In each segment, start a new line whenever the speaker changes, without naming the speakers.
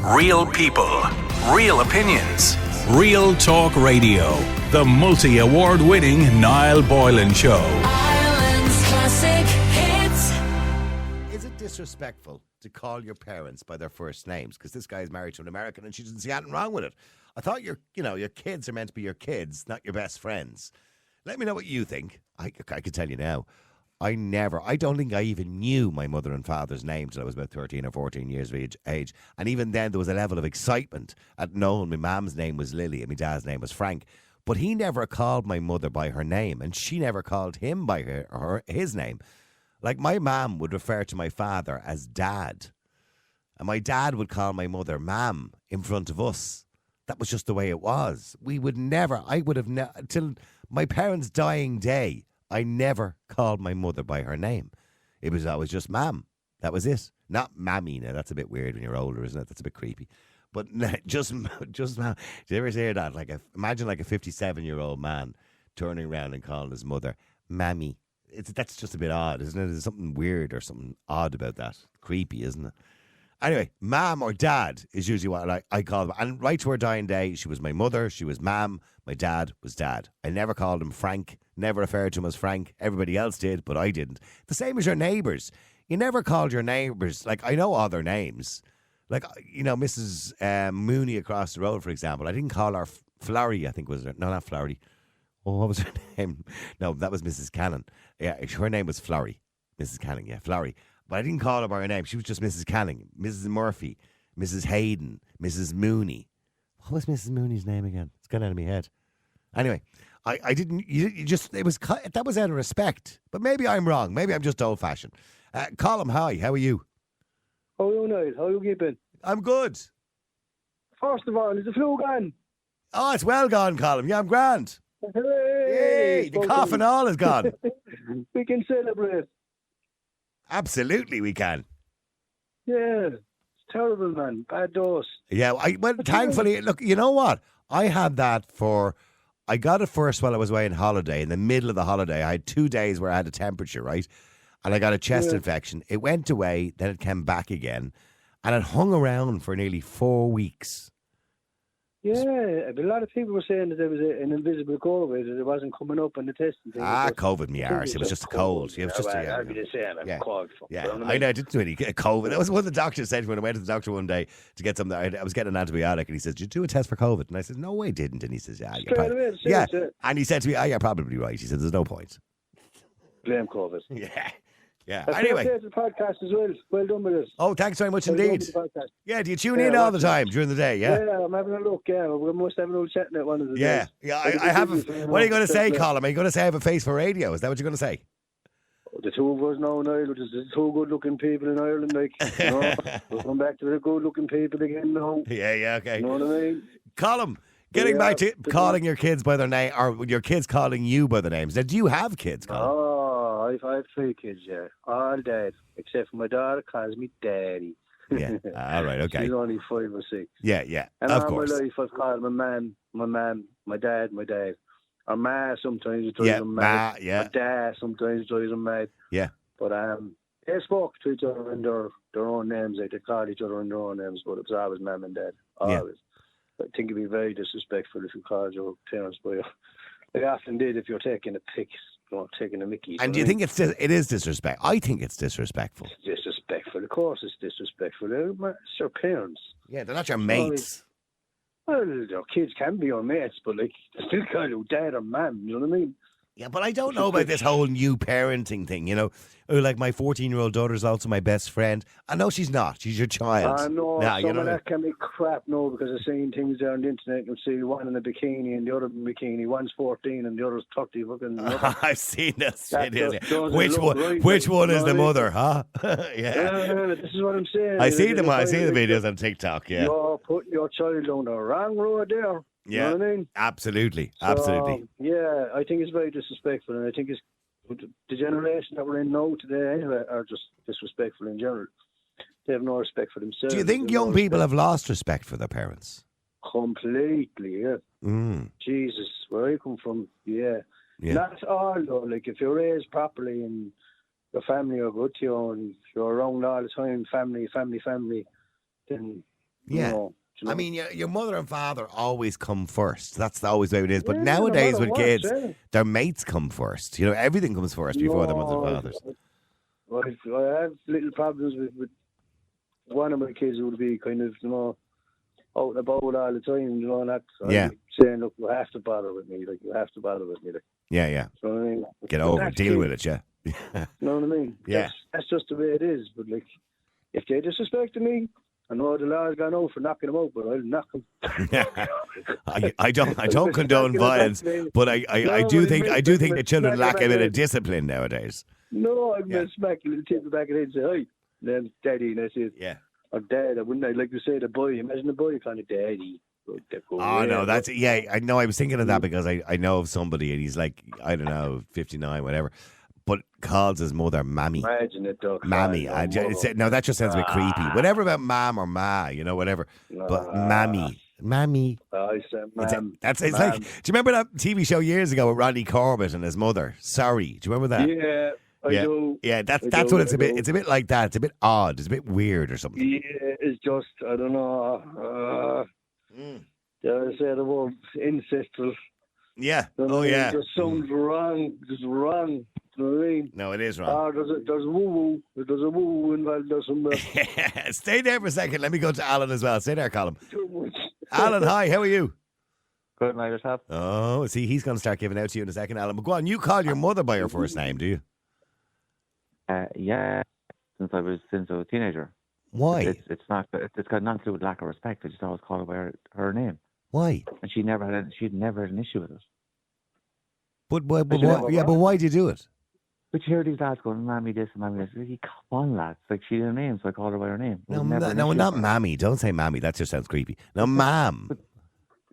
Real people, real opinions.
Real Talk Radio. The multi-award winning Niall Boylan Show.
Ireland's classic hits.
Is it disrespectful to call your parents by their first names? Because this guy's married to an American and she doesn't see anything wrong with it. I thought your kids are meant to be your kids, not your best friends. Let me know what you think. I can tell you now. I don't think I even knew my mother and father's names until I was about 13 or 14 years of age. And even then, there was a level of excitement at knowing my mum's name was Lily and my dad's name was Frank. But he never called my mother by her name, and she never called him by his name. Like, my mum would refer to my father as Dad, and my dad would call my mother Mam in front of us. That was just the way it was. Till my parents' dying day, I never called my mother by her name. It was always just Mam. That was it. Not Mammy. Now, that's a bit weird when you're older, isn't it? That's a bit creepy. But just Mam. Did you ever hear that? Imagine a 57-year-old man turning around and calling his mother Mammy. That's just a bit odd, isn't it? There's something weird or something odd about that. Creepy, isn't it? Anyway, Mam or Dad is usually what I call them. And right to her dying day, she was my mother, she was Mam, my dad was Dad. I never called him Frank, never referred to him as Frank. Everybody else did, but I didn't. The same as your neighbours. You never called your neighbours, I know all their names. Mrs. Mooney across the road, for example. I didn't call her Florrie, I think was her. No, not Florrie. Oh, what was her name? No, that was Mrs. Cannon. Yeah, her name was Florrie. Mrs. Cannon, yeah, Florrie. But I didn't call her by her name. She was just Mrs. Canning, Mrs. Murphy, Mrs. Hayden, Mrs. Mooney. What was Mrs. Mooney's name again? It's gone out of my head. Anyway, I didn't. That was out of respect. But maybe I'm wrong. Maybe I'm just old fashioned. Colm, hi. How are you?
How are you, Niall? How are you keeping?
I'm good.
First of all, is the flu gone?
Oh, it's well gone, Colm. Yeah, I'm grand.
Hey,
Yay! The cough and all is gone.
We can celebrate.
Absolutely, we can.
Yeah, it's terrible, man. Bad dose.
Yeah, thankfully, look, you know what? I got it first while I was away on holiday. In the middle of the holiday, I had 2 days where I had a temperature, right? And I got a chest infection. It went away, then it came back again. And it hung around for nearly 4 weeks.
Yeah, a lot of people were saying that there was an invisible COVID, that it wasn't coming up on the testing thing.
COVID me arse. It was just a cold. It was just
I'd be the same. I'm cold.
Yeah, I know. I didn't really get COVID. That was what the doctor said when I went to the doctor one day to get something. I was getting an antibiotic, and he says, "Did you do a test for COVID?" And I said, "No, I didn't." And he says, "Yeah, And he said to me, "Oh, you're probably right." He said, "There's no point."
Blame COVID.
Yeah.
I
Anyway,
the podcast as well. Well done with us.
Oh, thanks very much indeed. Yeah, do you tune in all the time during the day? Yeah.
Yeah, I'm having a look. Yeah, we must have an old chatting at one of the days.
Yeah. I have. What are you going to say, Colm? Are you going to say I have a face for radio? Is that what you're going to say?
The two of us now, Niall, there's two good-looking people in Ireland, we'll come back to the good-looking people again now.
Yeah, okay.
You know what I mean?
Colm, getting back to calling your kids by their name, or your kids calling you by their names. Now, do you have kids, Colm?
Oh, I have 3 kids, yeah. All dead, except for my daughter calls me Daddy.
Yeah, all right, okay.
She's only 5 or 6.
Yeah,
and
of
all
course.
my life I've called my mum, my dad. Or Ma sometimes it drives them mad.
Yeah.
My dad sometimes drives them mad.
Yeah.
But they spoke to each other in their own names. They called each other in their own names, but it was always Mum and Dad. Always. I think it'd be very disrespectful if you called your parents by your... They often did if you're taking a pic, taking a mickey.
And do you think it is disrespectful? I think it's disrespectful.
It's disrespectful. Of course it's disrespectful. It's your parents.
Yeah, they're not your mates.
Well, your kids can be your mates, but they still call you dad or mum, you know what I mean?
Yeah, but I don't know about this whole new parenting thing, like my 14-year-old daughter's also my best friend. I know she's not. She's your child.
I know.
Nah,
Some of that can be crap, because I've seen things there on the internet. You'll see one in a bikini and the other in a bikini. One's 14 and the other's 30.
I've seen this.
Videos.
Which one is the mother, huh? Yeah.
This is what I'm saying.
I see the videos on TikTok, yeah.
You're putting your child on the wrong road there.
Yeah,
you know what I mean?
Absolutely.
Yeah, I think it's very disrespectful, and I think it's the generation that we're in now today anyway are just disrespectful in general. They have no respect for themselves.
Do you think young people have lost respect for their parents?
Completely, yeah. Jesus, where I come from, yeah. Not all, though. Like, if you're raised properly and your family are good to you and you're around all the time, family, then
Yeah.
You know, do you know?
I mean, your mother and father always come first. That's always the way it is. But
Yeah,
nowadays
no matter
with
what,
kids,
yeah.
their mates come first. You know, everything comes first before their mothers and fathers.
I have little problems with one of my kids who would be kind of, you know, out and about all the time, you know, and that. So
Yeah.
I'd be saying, look, you have to bother with me. Like, you have to bother with me. Like,
Yeah.
you know what I mean?
Get
But
over it.
that's
Deal
kids,
with it, yeah.
You know what I mean?
Yeah.
That's just the way it is. But, like, if they disrespected me, I know the law's gone out for knocking them out, but I'll knock them.
I don't condone violence, but I do think the children lack a bit of discipline nowadays.
No, I'm
Yeah.
going to smack you, tip the back of the head and say, hi. Then daddy, and I say,
Yeah.
or dad. I wouldn't like to say the boy. Imagine the boy kind of daddy.
Oh no, that's I know. I was thinking of that because I know of somebody and he's like, I don't know, 59, whatever, but calls his mother mammy.
Imagine it, though.
Mammy. No, that just sounds a bit creepy. Whatever about mom or ma, you know, whatever. But mammy.
I said, ma'am.
It's like, do you remember that TV show years ago with Rodney Corbett and his mother? Sorry. Do you remember that?
Yeah, I do.
Yeah, that's
I
what
do,
it's a
I
bit.
do.
It's a bit like that. It's a bit odd. It's a bit weird or something.
Yeah, it's just, I don't know. I said the word ancestral.
Yeah.
You know
Oh
what I mean?
yeah.
It just sounds wrong. Just wrong. You know what I mean?
No, it is wrong.
There's woo-woo. There's a woo-woo involved. There's some
Stay there for a second. Let me go to Alan as well. Stay there, Colin.
too much.
Alan, hi. How are you?
Good night yourself.
Oh, see, he's going to start giving out to you in a second, Alan. But go on, you call your mother by her first name, do you?
Yeah, since I was a teenager.
Why?
It's got nothing to do with lack of respect. I just always call her by her name,
Why?
and she'd never had an issue with it.
But why do you do it?
But you hear these lads going, "Mammy this and Mammy this." Like, come on, lads. Like, she had a name, so I called her by her name. It
No,
was never an
no,
issue
not
with her.
mammy. Don't say mammy. That just sounds creepy. No, ma'am.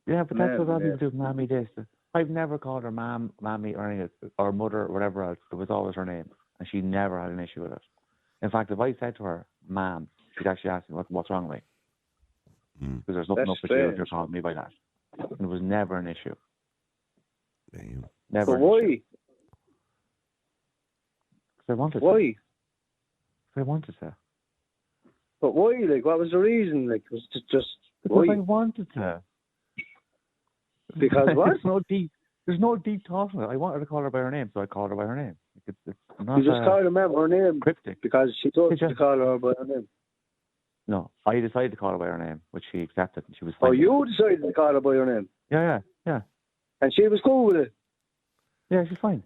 Yeah, but that's what a lot of
Yeah.
people do. Mammy this. I've never called her mom, mammy, or anything, or mother, or whatever else. It was always her name, and she never had an issue with it. In fact, if I said to her, "Ma'am," she'd actually ask me, "What's wrong with me?" Because there's nothing
That's
up with you if
strange.
you're calling me by that. And it was never an issue.
Damn.
Never.
But
an issue.
why?
'Cause I wanted to.
Why?
'Cause I wanted to.
But why? Like, what was the reason? Like, was it just
Because
why?
I wanted to.
Because what?
There's no deep thought in it. I wanted to call her by her name, so I called her by her name. It's not
You just called her ma'am her name
cryptic.
because she told you
Did
to
you?
call her by her name.
No, I decided to call her by her name, which she accepted, and she was fine.
Oh, you decided to call her by her name,
Yeah.
and she was cool with it.
Yeah, she's fine.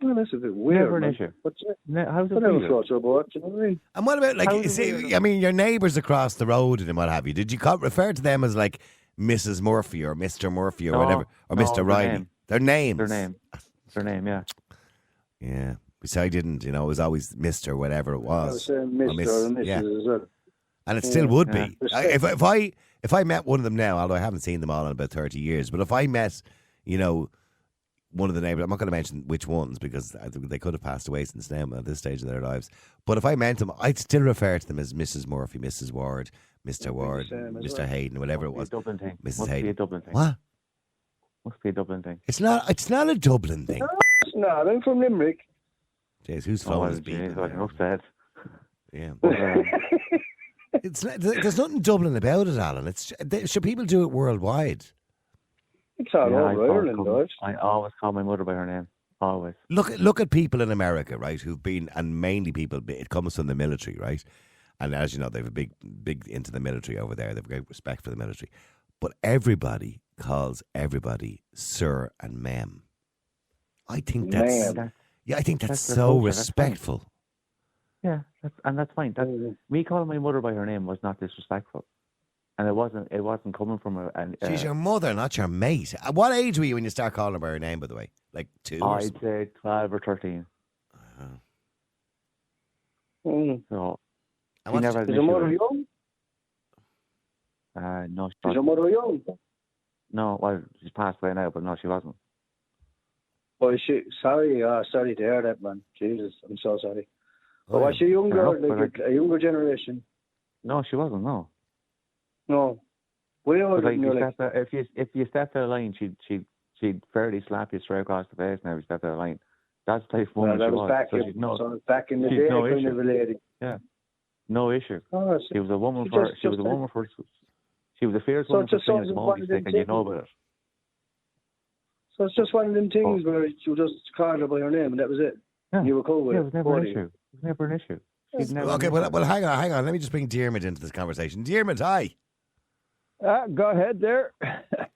Well, that's a bit weird.
Never an
man.
issue.
But
How's
I
it
never
for you?
thought so about. You know what I mean?
And what about, like,
How is it weird?
see, I mean, your neighbours across the road and what have you? Did you refer to them as, like, Mrs. Murphy or Mr. Murphy or
No,
whatever? Or
no,
Mr.
their
Riley?
name.
Their names.
Their name, yeah.
Yeah. So I didn't, you know, it was always Mr. whatever it
I was
was.
saying Mr.
Miss,
or Mrs.
yeah.
as well.
And it still would
Yeah.
be. If I met one of them now, although I haven't seen them all in about 30 years, but if I met, you know, one of the neighbours, I'm not going to mention which ones because I think they could have passed away since now at this stage of their lives. But if I met them, I'd still refer to them as Mrs. Murphy, Mrs. Ward, Mr. Ward,
same as
Mr.
well.
Hayden, whatever it
Must
was.
be a Dublin thing.
Mrs.
Must be
Hayden.
a Dublin thing.
What?
Must be a Dublin thing.
It's not a Dublin thing.
It's not. I'm from Limerick.
Jeez, whose
Oh,
phone
well,
is beeping
geez,
there?
I'm upset.
Yeah.
But,
It's not, there's nothing Dublin about it, Alan. Should people do it worldwide?
It's all
yeah,
over Ireland, though.
I always call my mother by her name. Always.
Look at people in America, right, who've been, and mainly people, it comes from the military, right? And as you know, they have a big into the military over there. They have great respect for the military. But everybody calls everybody sir and ma'am. I think that's,
Ma'am.
yeah, I think that's
That's their
so
culture, that's fine.
respectful.
Yeah, that's fine. Me calling my mother by her name was not disrespectful, and it wasn't coming from
She's your mother, not your mate. At what age were you when you start calling her by her name, by the way? Like 2 or
I'd
something?
say 12 or 13.
Mm.
So
And
she
what's-
never had
Is
an
your
issue
mother
with it.
young?
No, she
Is your
wasn't.
mother young?
No, well, she's passed away now, but no, she wasn't.
Oh, sorry to hear that, man. Jesus, I'm so sorry.
Oh,
But was she younger,
Fair enough,
like a younger generation?
No, she wasn't. No,
No. Way
but
older
like,
than you, like.
if you stepped out of line, she'd fairly slap you straight across the face. Now, if you stepped out of line, that's the type of
Well,
woman
that
she
was
was.
back,
So she's no,
back in the
she's
day,
no
kind
issue.
of a lady.
No issue.
Oh,
She was a woman
she
for.
just-
She was a
just
woman for. She was a fierce
So
woman
it's
for
just
swinging a
something
small
one of them
stick, and you know
things.
about it.
So it's just one of them
Oh.
things where you just called her by her name and that was it.
Yeah.
You were cool with
Yeah,
it.
it was never an
both of you.
issue. It was never an issue. She'd never
Okay,
an issue.
well, hang on. Let me just bring Diarmid into this conversation. Diarmid, hi.
Go ahead there.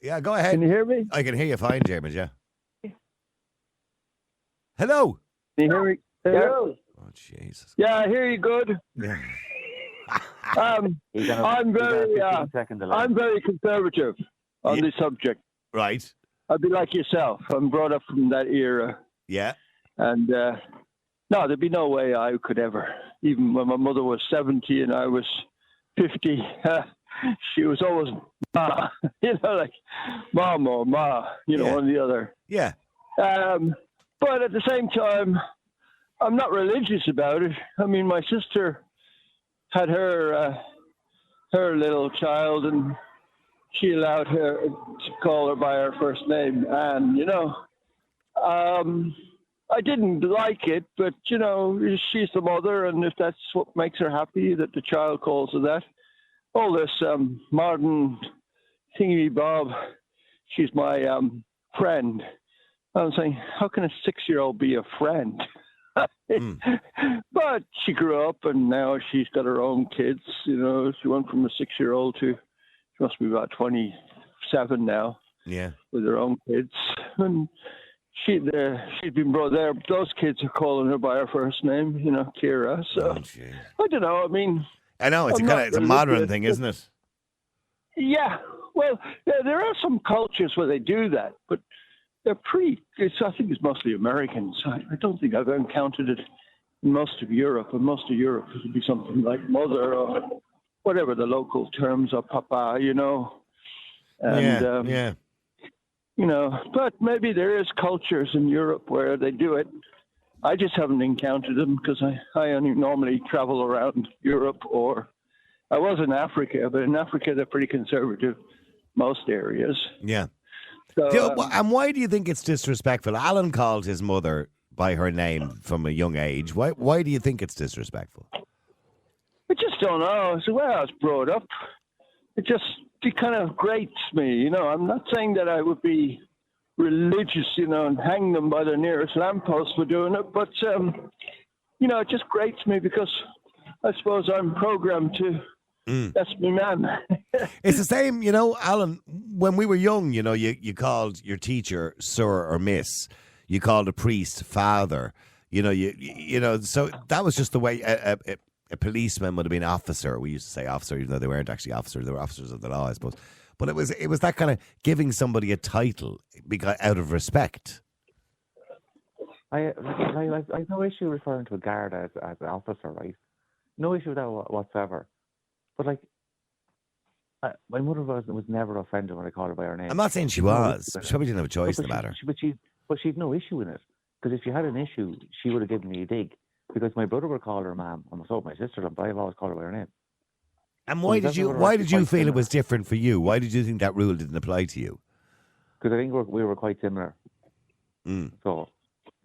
Yeah, go ahead.
Can you hear me?
I can hear you fine, Diarmid, yeah. Hello.
Can you hear me? Yeah,
Hello.
Oh, Jesus.
yeah, I hear you good.
Yeah.
He's on a-
I'm
he's on a
very,
15-second delay.
I'm very conservative on
Yeah.
this subject.
Right.
I'd be like yourself. I'm brought up from that era.
Yeah.
And no, there'd be no way I could ever, even when my mother was 70 and I was 50, she was always ma, like mom or ma,
Yeah.
one or the other.
Yeah.
But at the same time, I'm not religious about it. I mean, my sister had her little child, and she allowed her to call her by her first name. And I didn't like it, but she's the mother, and if that's what makes her happy, that the child calls her that. All this modern thingy bob. She's my friend. I'm saying, how can a 6-year-old be a friend? But she grew up, and now she's got her own kids. She went from a 6-year-old to she must be about 27 now
Yeah.
with her own kids, and she'd been brought there. Those kids are calling her by her first name, Kira. So
Oh, jeez.
I don't know. I mean,
I know it's
I'm
a
not
it's a modern
religious,
thing, isn't it?
yeah. Well, there are some cultures where they do that, but they're I think it's mostly Americans. I don't think I've encountered it in most of Europe. And most of Europe it would be something like mother or whatever the local terms are, papa, And,
yeah.
But maybe there is cultures in Europe where they do it. I just haven't encountered them because I only normally travel around Europe, or I was in Africa, but in Africa they're pretty conservative, most areas.
Yeah.
So,
And why do you think it's disrespectful? Alan called his mother by her name from a young age. Why do you think it's disrespectful?
I just don't know. It's the way I was brought up. It kind of grates me, I'm not saying that I would be religious, and hang them by the nearest lamppost for doing it, but, it just grates me because I suppose I'm programmed to, that's me, man.
It's the same, Alan, when we were young, you called your teacher sir or miss. You called a priest father. So that was just the way a policeman would have been officer. We used to say officer, even though they weren't actually officers. They were officers of the law, I suppose. But it was that kind of giving somebody a title because out of respect.
I have no issue referring to a guard as an officer, right? No issue with that whatsoever. But my mother was never offended when I called her by her name.
I'm not saying she was. She probably didn't have a choice in the matter.
But she'd no issue in it. Because if she had an issue, she would have given me a dig. Because my brother would call her ma'am, and so would my sister, but I've always called her by her name.
And why did you feel it was different for you? Why did you think that rule didn't apply to you?
Because I think we were quite similar.
Mm.
So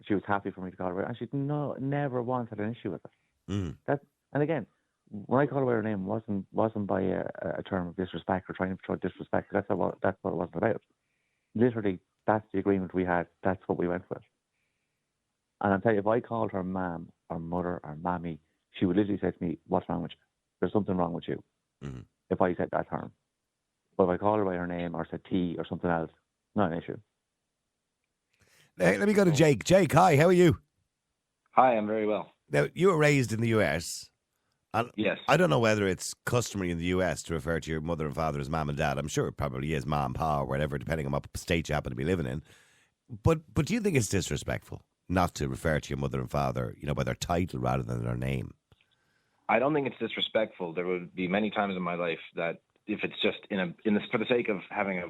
she was happy for me to call her, and she never once had an issue with it.
Mm.
And again, when I called her by her name, wasn't by a term of disrespect or trying to show disrespect. That's what it wasn't about. Literally, that's the agreement we had. That's what we went with. And I'll tell you, if I called her ma'am or mother or mammy, she would literally say to me, "What's wrong with you? There's something wrong with you."
Mm.
If I said that term. But if I called her by her name or said T or something else, not an issue.
Hey, let me go to Jake. Jake, hi, how are you?
Hi, I'm very well.
Now, you were raised in the US. And
Yes.
I don't know whether it's customary in the US to refer to your mother and father as mom and dad. I'm sure it probably is mom, pa, or whatever, depending on what state you happen to be living in. But do you think it's disrespectful not to refer to your mother and father, by their title rather than their name?
I don't think it's disrespectful. There would be many times in my life that if it's just for the sake of having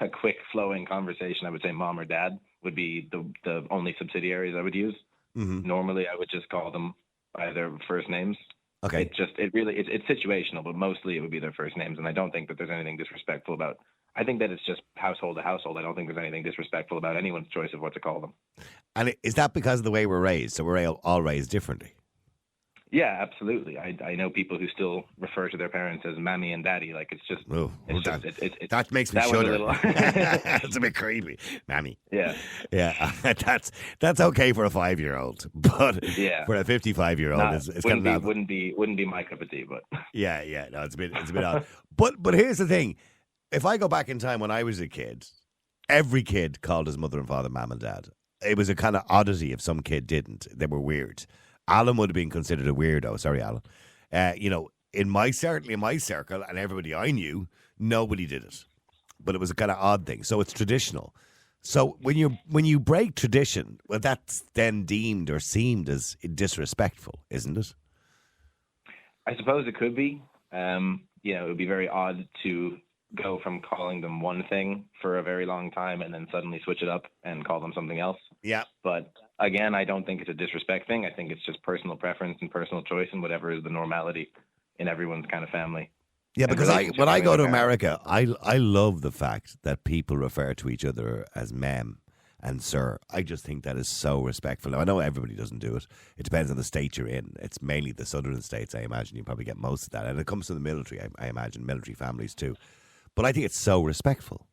a quick flowing conversation, I would say mom or dad would be the only subsidiaries I would use.
Mm-hmm.
Normally, I would just call them by their first names.
Okay.
It's situational, but mostly it would be their first names, and I don't think that there's anything disrespectful about. I think that it's just household to household. I don't think there's anything disrespectful about anyone's choice of what to call them.
And is that because of the way we're raised? So we're all raised differently?
Yeah, absolutely. I know people who still refer to their parents as mammy and daddy. Like it's just,
Oh,
it's
that,
just it's
that makes me
that was a
shudder.
little-
That's a bit creepy, mammy.
yeah.
Yeah, that's okay for a 5-year-old, but
Yeah.
for a 55-year-old,
Not-
it's kind of
wouldn't be my cup of tea, but
yeah. No, it's a bit odd. But here's the thing: if I go back in time when I was a kid, every kid called his mother and father mum and dad. It was a kind of oddity if some kid didn't. They were weird. Alan would have been considered a weirdo. Sorry, Alan. Certainly in my circle and everybody I knew, nobody did it. But it was a kind of odd thing. So it's traditional. So when you break tradition, well, that's then deemed or seemed as disrespectful, isn't it?
I suppose it could be. It would be very odd to go from calling them one thing for a very long time and then suddenly switch it up and call them something else.
Yeah.
But again, I don't think it's a disrespect thing. I think it's just personal preference and personal choice and whatever is the normality in everyone's kind of family.
Yeah,
And
because
relationship
when I
with
go to
your parents.
America, I love the fact that people refer to each other as ma'am and sir. I just think that is so respectful. Now, I know everybody doesn't do it. It depends on the state you're in. It's mainly the southern states, I imagine. You probably get most of that. And it comes to the military, I imagine, military families too. But I think it's so respectful.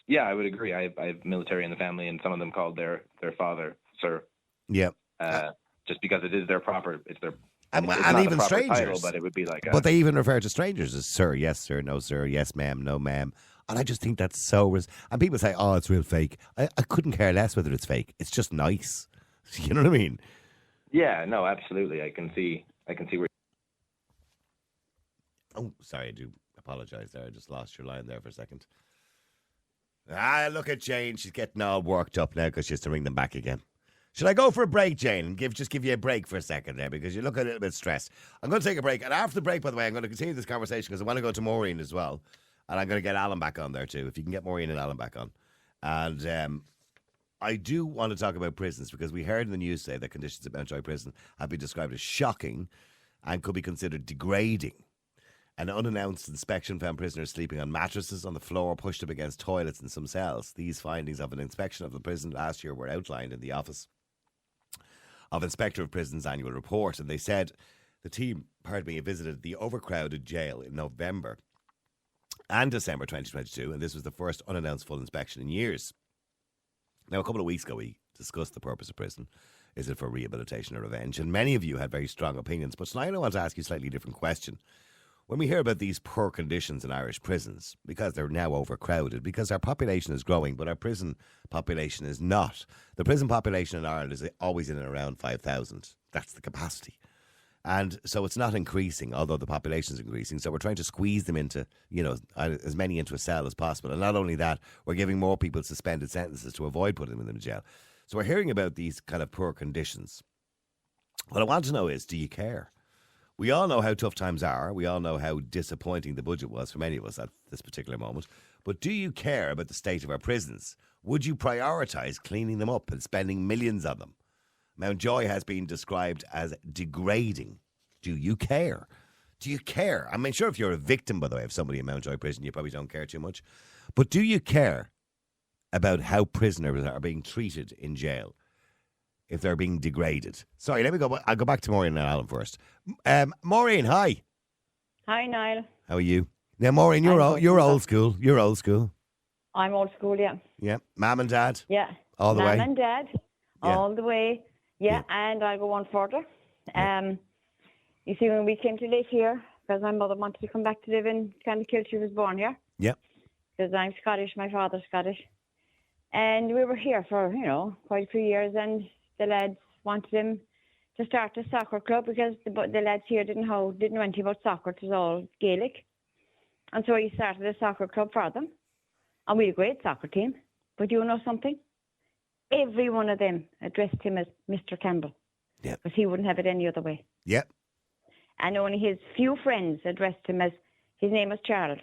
Yeah, I would agree. I have military in the family, and some of them called their father sir,
Yeah.
just because it is their proper. It's their
And
it's
even
not the proper
strangers.
title, but it would be like.
But they even refer to strangers as sir, yes, sir, no, sir, yes, ma'am, no, ma'am. And I just think that's so... and people say, oh, it's real fake. I couldn't care less whether it's fake. It's just nice. You know what I mean?
Yeah, no, absolutely. I can see where.
Oh, sorry, I do apologise there. I just lost your line there for a second. Look at Jane. She's getting all worked up now because she has to ring them back again. Should I go for a break, Jane, and give you a break for a second there because you look a little bit stressed? I'm going to take a break. And after the break, by the way, I'm going to continue this conversation because I want to go to Maureen as well. And I'm going to get Alan back on there too, if you can get Maureen and Alan back on. And I do want to talk about prisons because we heard in the news today that conditions at Mountjoy Prison have been described as shocking and could be considered degrading. An unannounced inspection found prisoners sleeping on mattresses on the floor, pushed up against toilets in some cells. These findings of an inspection of the prison last year were outlined in the Office of Inspector of Prisons annual report, and they said the team, visited the overcrowded jail in November and December 2022, and this was the first unannounced full inspection in years. Now, a couple of weeks ago, we discussed the purpose of prison. Is it for rehabilitation or revenge? And many of you had very strong opinions, but tonight I want to ask you a slightly different question. When we hear about these poor conditions in Irish prisons, because they're now overcrowded, because our population is growing, but our prison population is not. The prison population in Ireland is always in and around 5,000. That's the capacity. And so it's not increasing, although the population is increasing. So we're trying to squeeze them into, as many into a cell as possible. And not only that, we're giving more people suspended sentences to avoid putting them in jail. So we're hearing about these kind of poor conditions. What I want to know is, do you care? We all know how tough times are. We all know how disappointing the budget was for many of us at this particular moment. But do you care about the state of our prisons? Would you prioritise cleaning them up and spending millions on them? Mountjoy has been described as degrading. Do you care? Do you care? I mean, sure, if you're a victim, by the way, of somebody in Mountjoy prison, you probably don't care too much. But do you care about how prisoners are being treated in jail? If they're being degraded. Sorry, let me go. I'll go back to Maureen and Alan first. Maureen, hi.
Hi, Niall.
How are you? Now, Maureen, you're old school. You're old school.
I'm old school, yeah.
Yeah. Mum and dad?
Yeah.
All the way?
Mum and dad,
Yeah.
all the way. Yeah, and I'll go one further. You see, when we came to live here, because my mother wanted to come back to live in Clonakilty, she was born here.
Yeah.
Because I'm Scottish, my father's Scottish. And we were here for, quite a few years, and the lads wanted him to start a soccer club because the lads here didn't know anything about soccer. It was all Gaelic. And so he started a soccer club for them. And we had a great soccer team. But you know something? Every one of them addressed him as Mr. Campbell.
Yeah.
Because he wouldn't have it any other way.
Yeah.
And only his few friends addressed him as, his name was Charles.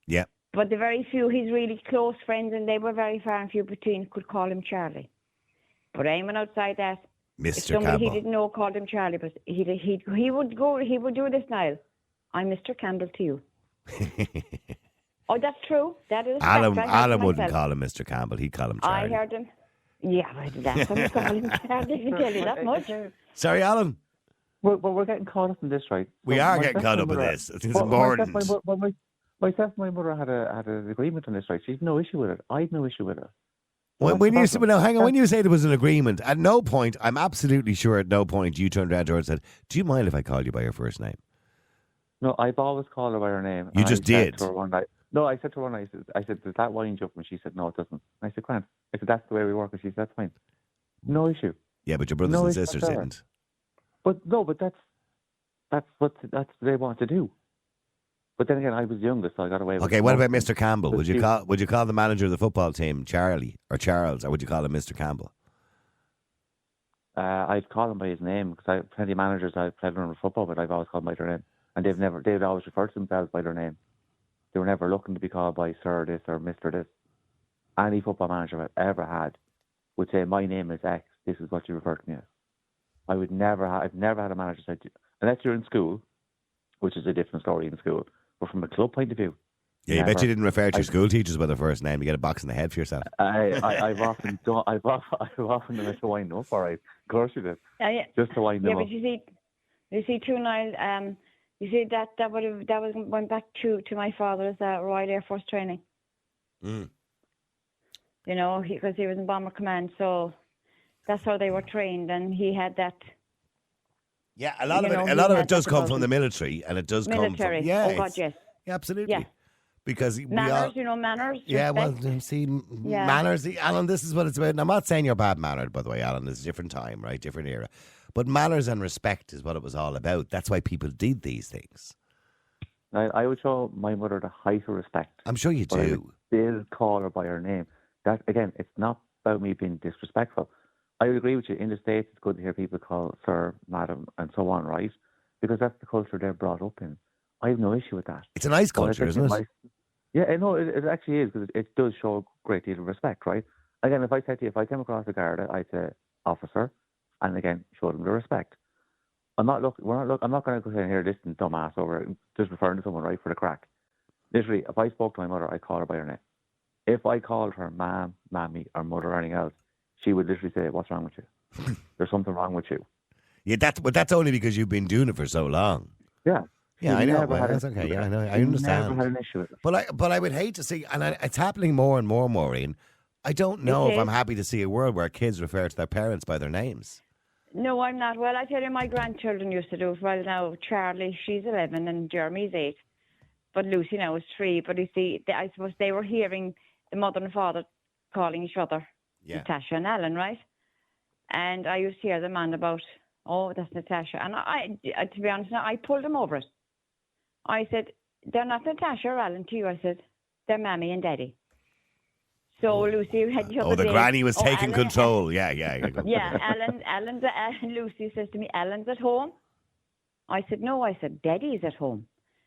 Yeah.
But the very few, his really close friends, and they were very far and few between, could call him Charlie. But anyone outside that, if
Mr.
somebody
Campbell.
he didn't know called him Charlie, but he would do this, Niall. I'm Mr. Campbell to you. Oh, that's true. That is.
Alan
fact. I heard it
wouldn't
myself.
call him Mr. Campbell. He'd call him Charlie.
I heard him. Yeah, but that's what he called him Charlie. I can tell you that much.
Sorry, Alan?
we're getting caught up in this, right?
We
So
are
myself
getting
and
caught
my
up in
mother-
this. It's
Well,
important.
Myself and my mother had an agreement on this, right? She had no issue with it. I had no issue with it.
When you now, hang on. When you say there was an agreement, at no point, I'm absolutely sure at no point you turned around to her and said, "Do you mind if I call you by your first name?"
No, I've always called her by her name.
You
and
just
I said
did.
to her one night. No, I said to her one night, I said, does that wind you up? And she said, no, it doesn't. I said, Grant. I said, that's the way we work. And she said, that's fine. No issue.
Yeah, but your brothers
No
and
issue
sisters
whatsoever.
didn't.
But that's what they want to do. But then again, I was youngest, so I got away with it.
Okay, what about Mr. Campbell?
But
Would you call the manager of the football team Charlie or Charles, or would you call him Mr. Campbell?
I'd call him by his name because I have plenty of managers I've played under football, but I've always called them by their name. And they'd always refer to themselves by their name. They were never looking to be called by Sir this or Mr. this. Any football manager I've ever had would say, my name is X, this is what you refer to me as. I've never had a manager say, unless you're in school, which is a different story in school, but from a club point of view.
Yeah, you bet
never.
you didn't refer to your school teachers by their first name. You get a box in the head for yourself.
I've often done it to wind them up, all right. Of course you did.
Yeah.
Just to wind them
Yeah,
up.
but you see too, Niall, you see that went back to my father's Royal Air Force training.
Mm.
You know, because he was in Bomber Command, so that's how they were trained, and he had that.
Yeah, a lot
You
of
know,
it. A lot
he
of
had
it does
that
come
about
from
him.
the military, and it does
Military.
come from. Yeah,
Oh, God,
it's-
yes.
yeah, absolutely.
Yeah.
Because we
Manners,
all,
you know, manners.
yeah, well,
respect.
see,
Yeah.
manners, Alan, this is what it's about. And I'm not saying you're bad mannered, by the way, Alan. It's a different time, right? Different era. But manners and respect is what it was all about. That's why people did these things.
I would show my mother the height of respect.
I'm sure you
But I would
do.
still call her by her name. That again, it's not about me being disrespectful. I would agree with you. In the States, it's good to hear people call sir, madam, and so on, right? Because that's the culture they're brought up in. I have no issue with that.
It's a nice
But I
culture,
think
isn't it?
Yeah, I know it actually is because it does show a great deal of respect, right? Again, if I said to you, if I came across a Garda, I'd say officer, and again, show them the respect. I'm not going to go in here listening dumbass over just referring to someone right for the crack. Literally, if I spoke to my mother, I'd call her by her name. If I called her ma'am, mammy, or mother, or anything else, she would literally say, "What's wrong with you? There's something wrong with you."
Yeah, but that's only because you've been doing it for so long.
Yeah.
Yeah,
She
I know.
never
Well,
had
that's
an
okay.
issue
Yeah, I
with
know.
it.
I
She
understand.
Never had an issue with it.
But I would hate to see, and it's happening more and more, Maureen. I don't know if I'm happy to see a world where kids refer to their parents by their names.
No, I'm not. Well, I tell you, my grandchildren used to do it. Well, now, Charlie, she's 11, and Jeremy's 8. But Lucy now is 3. But you see, I suppose they were hearing the mother and father calling each other
Yeah.
Natasha and Alan, right? And I used to hear them on about, oh, that's Natasha. And I to be honest, I pulled them over it. I said, they're not Natasha or Alan to you. I said, they're Mammy and Daddy. So Lucy had the
Oh,
other
the
day,
granny was taking
Alan-
control. Yeah.
Yeah, Lucy says to me, Alan's at home. I said, no. I said, Daddy's at home.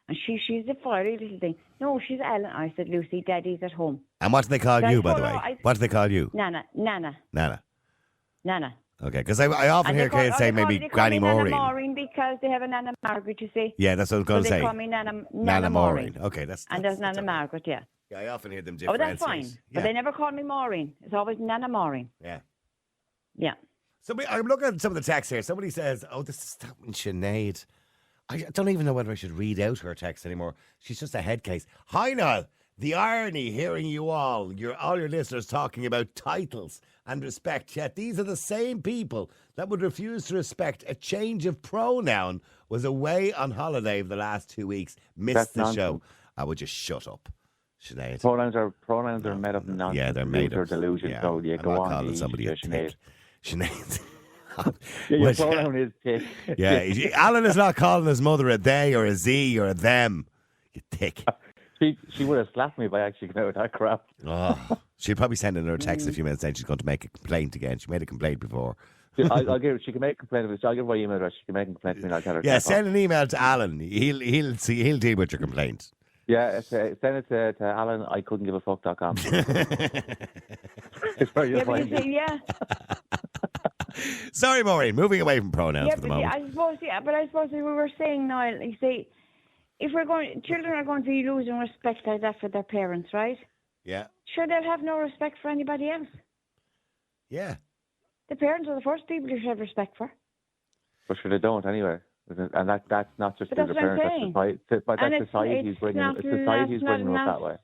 And she's a fiery little thing. No, she's Alan. I said, Lucy, Daddy's at home.
And what do they call
So I
you, by the
told
way?
her,
What do they call you?
Nana.
Nana. Okay, because I often
And
hear kids say maybe
they call
Granny
me
Maureen.
Nana Maureen because they have a Nana Margaret, you see.
Yeah, that's what I was
So
going to
they
say.
call me Nana
Maureen. Okay, that's
And there's Nana Margaret, yeah.
Yeah, I often hear them
Oh,
differentiate.
that's fine.
Yeah.
But they never call me Maureen. It's always Nana Maureen.
Yeah.
Yeah.
I'm looking at some of the text here. Somebody says, "Oh, this is that one Sinead." I don't even know whether I should read out her text anymore. She's just a head case. Hi, Niall. The irony hearing you all your listeners talking about titles and respect, yet these are the same people that would refuse to respect a change of pronoun. Was away on holiday for the last 2 weeks. Missed
That's
the show.
nonsense.
I would just shut up, Sinead.
Pronouns are made up of nonsense.
Yeah, they're made
Or
up.
delusion.
Yeah.
So you
I'm
go
not
on.
calling
to
somebody a
Sinead.
Sinead.
Yeah, your
Well,
pronoun is tick.
Yeah, Alan is not calling his mother a they or a z or a them. You dick.
She would have slapped me by actually getting out of that crap.
Oh, she'll probably send in her text in a few minutes saying she's going to make a complaint again. She made a complaint before.
I'll give her. She can make a complaint of it. I'll give her my email address. She can make a complaint to me. And I'll tell her.
Yeah,
to fuck off.
send an email to Alan. He'll deal with your complaint.
Yeah, send it to Alan. I couldn't give a fuck.com. It's where you'll
Yeah, but
find
you
me.
see, yeah.
Sorry, Maureen. Moving away from pronouns
Yeah,
for the
but
moment.
I suppose we were saying, Niall, you see, if children are going to be losing respect like that for their parents, right?
Yeah.
Sure, they'll have no respect for anybody else.
Yeah.
The parents are the first people you should have respect for.
But sure, they don't anyway. And that's not just
But
through the
that's what I'm
parents,
saying.
but
And
that's
it's
society's bringing
not-
society's
that's
bringing
not
up that
enough.
way.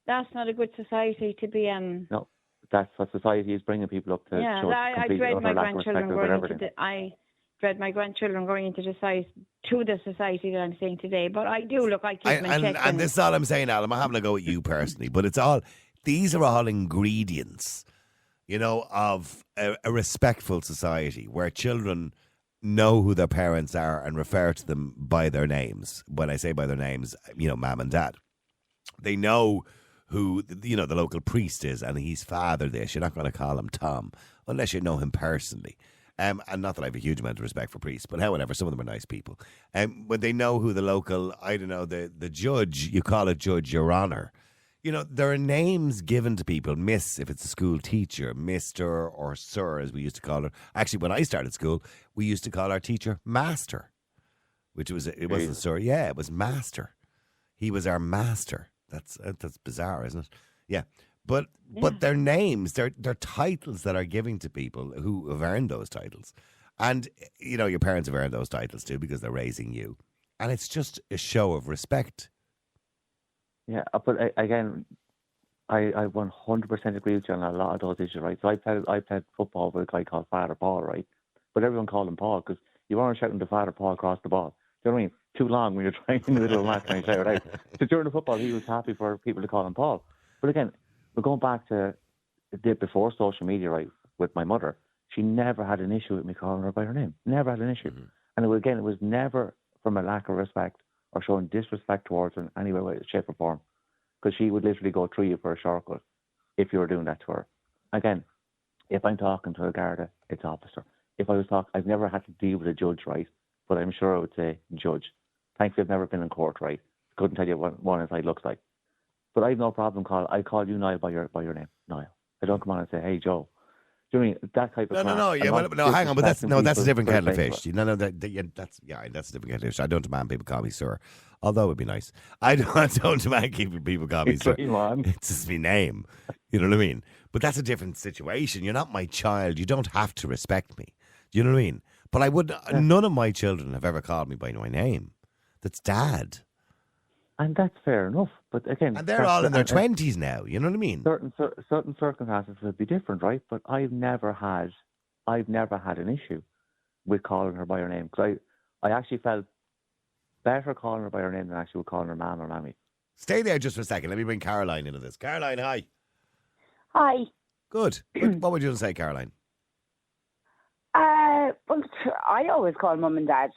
That's not a good society to be.
No, that's what society is bringing people up to.
Yeah,
show
I
complete
dread
utter
my
lack of
grandchildren
respect
going
about
into
everything.
I dread my grandchildren going into the society that I'm saying today. But I do look. I keep them in check.
And this is all I'm saying, Alan. I'm having a go at you personally, but these are all ingredients, of a respectful society where children know who their parents are and refer to them by their names. When I say by their names, mum and dad. They know who, the local priest is, and he's father this. You're not going to call him Tom unless you know him personally. And not that I have a huge amount of respect for priests, but however, some of them are nice people. When they know who the local, I don't know, the judge, you call it Judge, Your Honour. There are names given to people, Miss, if it's a school teacher, Mr. or Sir, as we used to call her. Actually, when I started school, we used to call our teacher Master, it wasn't Sir. Yeah, it was Master. He was our master. That's bizarre, isn't it? Yeah. But their names, they're titles that are given to people who have earned those titles. And, your parents have earned those titles too because they're raising you. And it's just a show of respect.
Yeah, but again, I 100% agree with you on a lot of those issues, right? So I played football with a guy called Father Paul, right? But everyone called him Paul because you weren't shouting to Father Paul across the ball. Do you know what I mean? Too long when you're trying in the middle of a match and you shout it out. So during the football, he was happy for people to call him Paul. But again, we're going back to before social media, right? With my mother, she never had an issue with me calling her by her name. Never had an issue. Mm-hmm. And it was never from a lack of respect or showing disrespect towards her in any way, shape, or form. Because she would literally go through you for a shortcut if you were doing that to her. Again, if I'm talking to a Garda, it's officer. If I was talking, I've never had to deal with a judge, right? But I'm sure I would say judge. Thankfully, I've never been in court, right? Couldn't tell you what one inside looks like. But I have no problem I call you Niall by your name, Niall. I don't come on and say, hey, Joe. Do you know what I mean? That type of
No. Yeah, no, hang on. But that's a different kettle of fish. No, that's a different kettle of fish. I don't demand people call me sir, although it would be nice. I don't demand people call me sir. It's just my name. You know what I mean? But that's a different situation. You're not my child. You don't have to respect me. Do you know what I mean? But I would. Yeah. None of my children have ever called me by my name. That's Dad.
And that's fair enough. But again,
and they're all in their 20s now. You know what I mean?
Certain circumstances would be different, right? But I've never had an issue with calling her by her name because I actually felt better calling her by her name than actually calling her mum or mammy.
Stay there just for a second. Let me bring Caroline into this. Caroline, hi.
Hi.
Good. What would you say, Caroline?
Well, I always call mum and dad.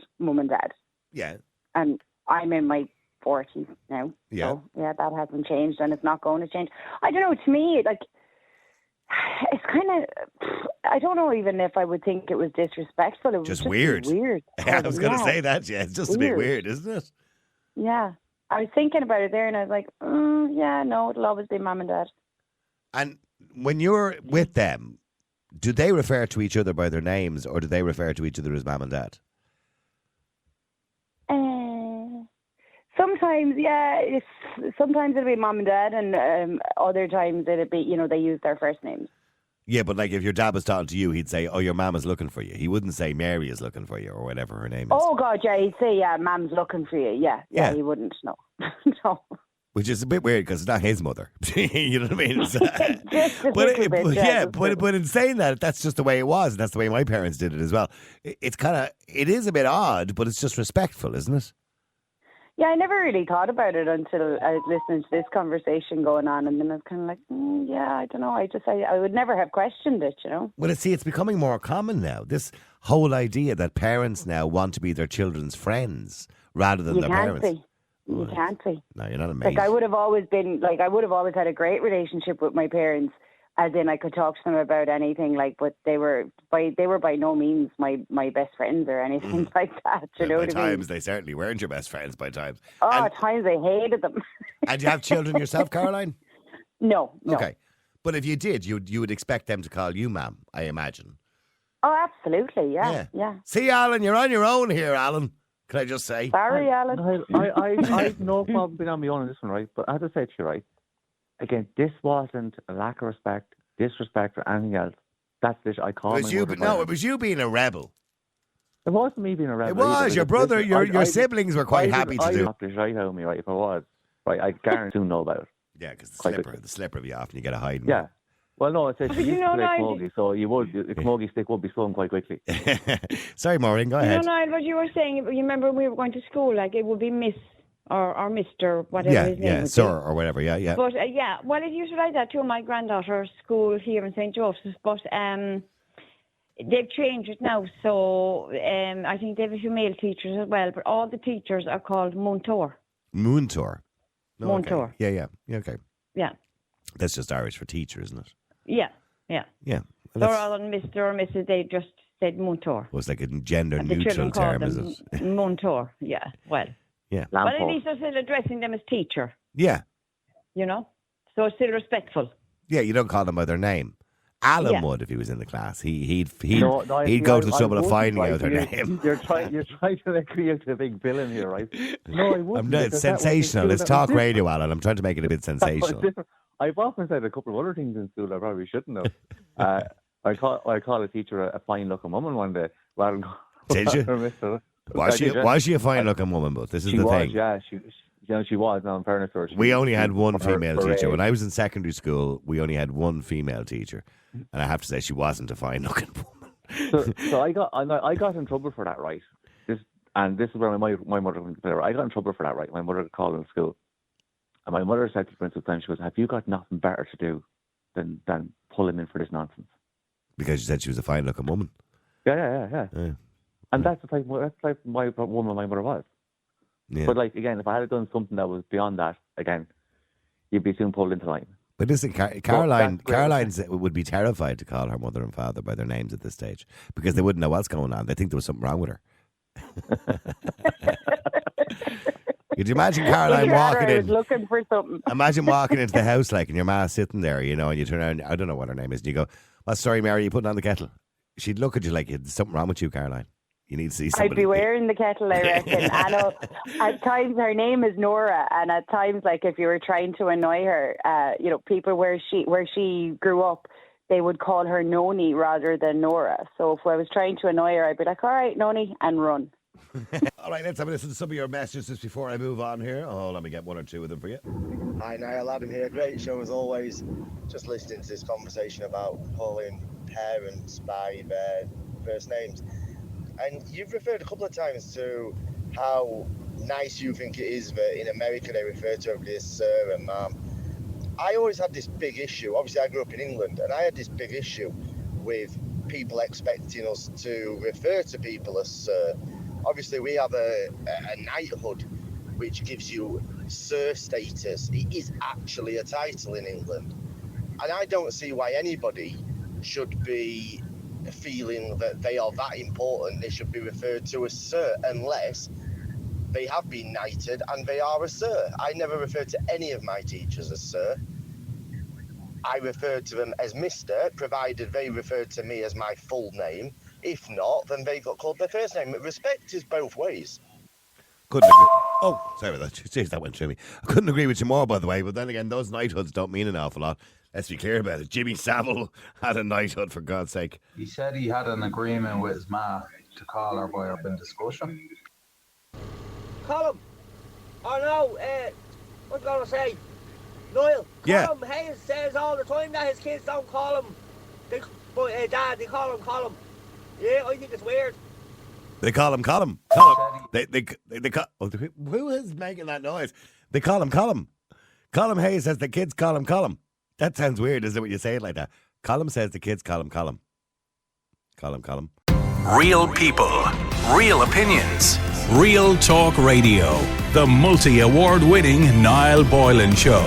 Yeah.
And I'm in my 40s now.
Yeah.
So, yeah, that hasn't changed and it's not going to change. I don't know, to me, it's kind of, I don't know even if I would think it was disrespectful. It was just
weird.
Weird.
Yeah, I was going to say that, yeah. It's just weird. A bit weird, isn't it?
Yeah. I was thinking about it there and I was like, yeah, no, it'll always be mum and dad.
And when you're with them, do they refer to each other by their names or do they refer to each other as mum and dad?
Sometimes, yeah. Sometimes it'll be mum and dad, and other times it'll be, they use their first names.
Yeah, but if your dad was talking to you, he'd say, "Oh, your mum is looking for you." He wouldn't say Mary is looking for you or whatever her name is.
Oh God, yeah, he'd say, "Yeah, Mum's looking for you." Yeah, he wouldn't. No, no.
Which is a bit weird because it's not his mother. You know what I mean? But in saying that, that's just the way it was, and that's the way my parents did it as well. It is a bit odd, but it's just respectful, isn't it?
Yeah, I never really thought about it until I was listening to this conversation going on, and then I was kind of like, yeah, I don't know. I would never have questioned it,
Well, it's becoming more common now. This whole idea that parents now want to be their children's friends rather than their parents.
You can't be.
No, you're not amazing.
I would have always had a great relationship with my parents, as in I could talk to them about anything, but they were by no means my best friends or anything like that. You know what I mean?
Times they certainly weren't your best friends. By times.
At times I hated them.
And you have children yourself, Caroline?
No.
Okay, but if you did, you would expect them to call you ma'am, I imagine.
Oh, absolutely, yeah.
See, Alan, you're on your own here, Alan. Can I just say?
Sorry, Alan.
I have no problem being on my own on this one, right? But I have to say to you, right, again, this wasn't a lack of respect, disrespect, or anything else. That's this. I call
it was you being a rebel.
It wasn't me being a rebel.
It was
either,
your
because
brother.
listen,
Your siblings were quite happy to do.
I right out of me, right? If I was, right, I guarantee you know about it.
Yeah, because
Quite
the slipper of you off and you get a hiding.
Yeah. Well, no, it says she
But you
used to
know,
play
Niall,
camogie, so the camogie stick would be swung quite quickly.
Sorry, Maureen, go
You know,
ahead.
Niall, what you were saying, you remember when we were going to school, like it would be Miss or Mr. whatever his name would
sir
be.
or whatever. Yeah, yeah.
But well, it used to like that too. My granddaughter's school here in St. Joseph's, but they've changed it now. So I think they have a few male teachers as well, but all the teachers are called Montour.
Moontour. No,
Montour.
Okay. Yeah, okay.
Yeah.
That's just Irish for teacher, isn't it?
Yeah.
Yeah. Well,
They're all on Mr. or Mrs. They just said Montour.
well, it's like a gender
And the
neutral
children call
term, is
them
it?
Montour. Yeah. Well.
Yeah.
But at least they're still addressing them as teacher.
Yeah.
You know, so it's still respectful.
Yeah, you don't call them by their name. Alan would if he was in the class. He'd go to the trouble of finding out their name.
You're trying to make me into a big villain here, right? No, I wouldn't.
It's sensational. It's talk radio, Alan. I'm trying to make it a bit sensational.
I've often said a couple of other things in school I probably shouldn't have. I called a teacher a fine-looking woman one day. Rather than
Did you? Was she a fine-looking woman? But this is the thing.
Yeah, she was. Now, in fairness to her,
we only had one female teacher. When I was in secondary school, we only had one female teacher. And I have to say, she wasn't a fine-looking woman.
So I got in trouble for that, right? This is where my mother comes to play. I got in trouble for that, right? My mother called in school. And my mother said to the principal, and she goes, "Have you got nothing better to do than pull him in for this nonsense?"
Because she said she was a fine-looking woman.
Yeah. And that's the type of woman my mother was.
Yeah.
But like again, if I had done something that was beyond that, again, you'd be soon pulled into line.
But listen, Caroline would be terrified to call her mother and father by their names at this stage because they wouldn't know what's going on. They think there was something wrong with her. Could you imagine Caroline walking in?
Looking for something.
Imagine walking into the house and your ma sitting there, and you turn around. I don't know what her name is. And you go, "What story, Mary? You putting on the kettle?" She'd look at you like there's something wrong with you, Caroline. You need to see somebody.
I'd be wearing the kettle, I reckon. I know. At times, her name is Nora, and at times, like if you were trying to annoy her, people where she grew up, they would call her Noni rather than Nora. So if I was trying to annoy her, I'd be like, "All right, Noni," and run.
All right, let's have a listen to some of your messages before I move on here. Oh, let me get one or two of them for you.
Hi, Niall, Adam here. Great show as always. Just listening to this conversation about calling parents by their first names. And you've referred a couple of times to how nice you think it is that in America they refer to everybody as sir and ma'am. I always had this big issue. Obviously, I grew up in England, and I had this big issue with people expecting us to refer to people as sir. Obviously, we have a knighthood, which gives you sir status. It is actually a title in England. And I don't see why anybody should be feeling that they are that important. They should be referred to as sir unless they have been knighted and they are a sir. I never referred to any of my teachers as sir. I referred to them as Mr., provided they referred to me as my full name. If not, then they got called their first name. Respect is both ways.
Couldn't agree. Oh, sorry about that. Jeez, that went through me. I couldn't agree with you more, by the way. But then again, those knighthoods don't mean an awful lot. Let's be clear about it. Jimmy Savile had a knighthood, for God's sake.
He said he had an agreement with his ma to call her by her in discussion.
Colm. Oh no, what's I going to say? Niall.
Yeah.
Colm Hayes says all the time that his kids don't call him. Dad, they call him Colm. Yeah, I think it's weird.
They call him Colm. They call. Oh, who is making that noise? They call him Colm. Colm Hayes says the kids call him Colm. That sounds weird, isn't it, when you say it like that? Colm says the kids call him Colm. Colm.
Real people, real opinions.
Real Talk Radio. The multi-award winning Niall Boylan Show.